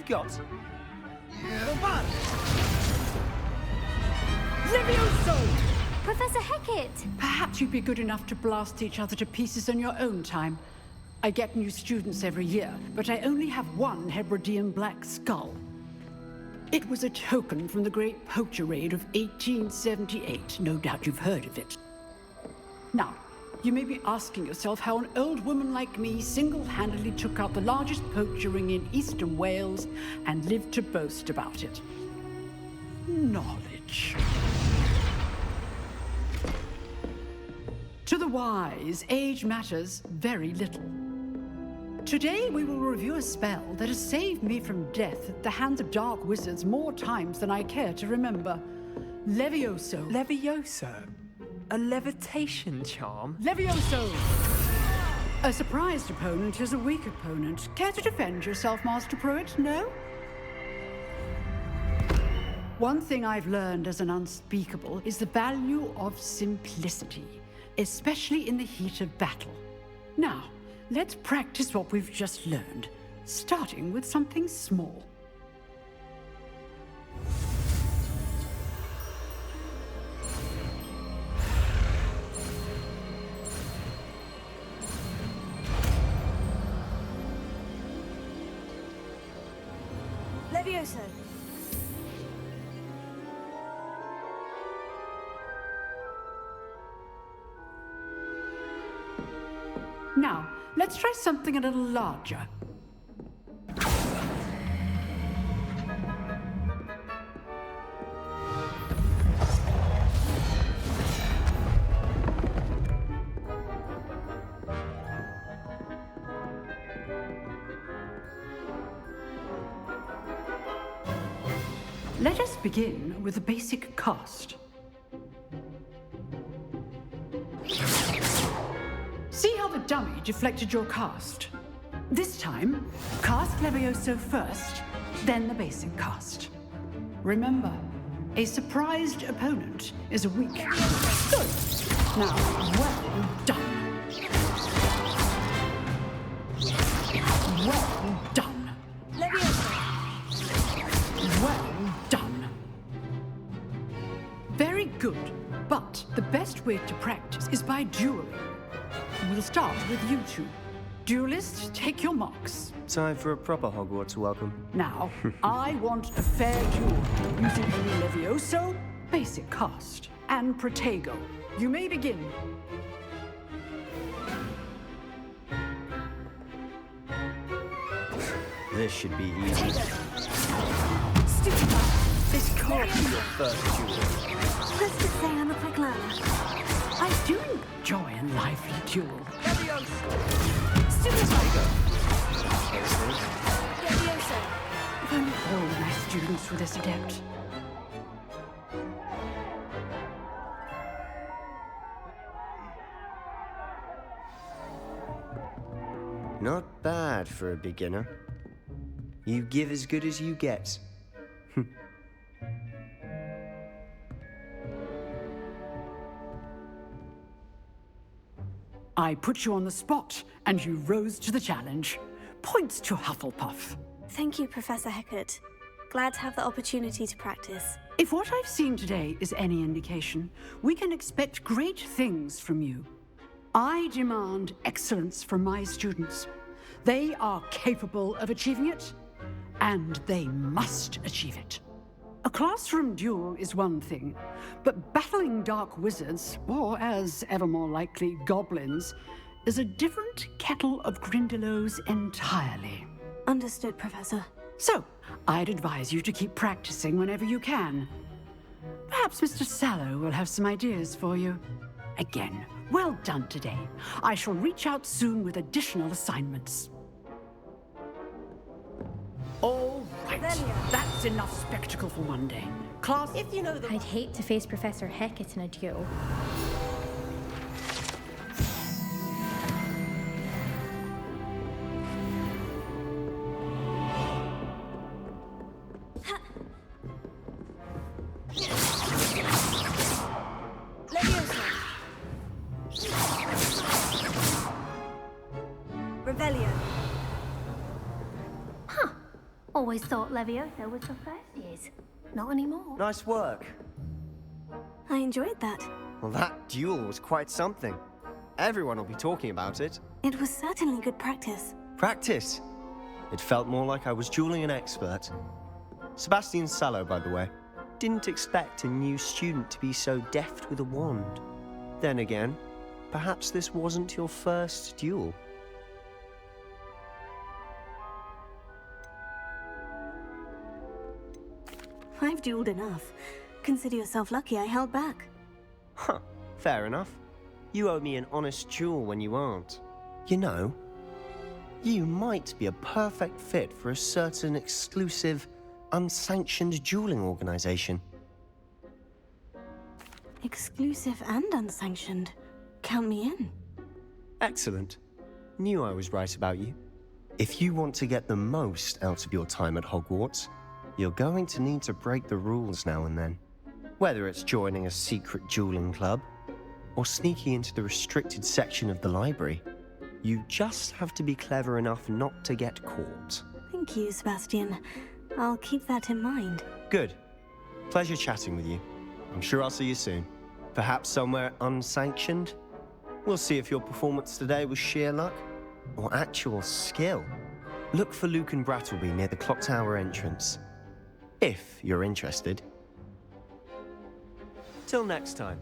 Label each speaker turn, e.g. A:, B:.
A: got?
B: Levioso!
C: Professor Hecat!
B: Perhaps you'd be good enough to blast each other to pieces in your own time. I get new students every year, but I only have one Hebridean black skull. It was a token from the Great Poacher Raid of 1878. No doubt you've heard of it. Now, you may be asking yourself how an old woman like me single-handedly took out the largest poacher ring in eastern Wales and lived to boast about it. Knowledge. To the wise, age matters very little. Today we will review a spell that has saved me from death at the hands of dark wizards more times than I care to remember. Levioso.
A: Levioso? A levitation charm?
B: Levioso! A surprised opponent is a weak opponent. Care to defend yourself, Master Pruitt? No? One thing I've learned as an unspeakable is the value of simplicity, especially in the heat of battle. Now, let's practice what we've just learned, starting with something small.
C: Levioso!
B: Now, let's try something a little larger. Let us begin with a basic cast. See how the dummy deflected your cast? This time, cast Levioso first, then the basic cast. Remember, a surprised opponent is a weak. Good. Now, well done. Well done.
C: Levioso!
B: Well done. Very good, but the best way to practice is by dueling. We'll start with you two. Duelists, take your marks.
D: Time for a proper Hogwarts welcome.
B: Now, I want a fair duel using only Levioso, basic cast, and Protego. You may begin.
D: This should be easy.
C: Stupefy!
A: This can't be your first duel.
C: Let's just say I'm a quick learner.
B: I do enjoy a lively duel.
C: Stupefy! Levioso!
B: If only all my students were this adept.
D: Not bad for a beginner. You give as good as you get.
B: I put you on the spot, and you rose to the challenge. Points to Hufflepuff.
C: Thank you, Professor Hecat. Glad to have the opportunity to practice.
B: If what I've seen today is any indication, we can expect great things from you. I demand excellence from my students. They are capable of achieving it, and they must achieve it. A classroom duel is one thing, but battling dark wizards, or as ever more likely, goblins, is a different kettle of Grindylows entirely.
C: Understood, Professor.
B: So, I'd advise you to keep practicing whenever you can. Perhaps Mr. Sallow will have some ideas for you. Again, well done today. I shall reach out soon with additional assignments. All right,
C: Revelio.
B: that's enough spectacle for one day. Class,
C: If you know the...
E: I'd hate to face Professor Hecat in a duel.
C: Levioso! Revelio!
F: Always thought Leviosa was for first years. Not anymore.
D: Nice work.
C: I enjoyed that.
D: Well, that duel was quite something. Everyone will be talking about it.
C: It was certainly good practice.
D: Practice. It felt more like I was dueling an expert. Sebastian Sallow, by the way. Didn't expect a new student to be so deft with a wand. Then again, perhaps this wasn't your first duel.
C: I've dueled enough. Consider yourself lucky I held back.
D: Huh, fair enough. You owe me an honest duel when you aren't. You know, you might be a perfect fit for a certain exclusive, unsanctioned dueling organization.
C: Exclusive and unsanctioned. Count me in.
D: Excellent. Knew I was right about you. If you want to get the most out of your time at Hogwarts, you're going to need to break the rules now and then. Whether it's joining a secret dueling club, or sneaking into the restricted section of the library, you just have to be clever enough not to get caught.
C: Thank you, Sebastian. I'll keep that in mind.
D: Good. Pleasure chatting with you. I'm sure I'll see you soon. Perhaps somewhere unsanctioned? We'll see if your performance today was sheer luck or actual skill. Look for Luke and Brattleby near the clock tower entrance. If you're interested. Till next time.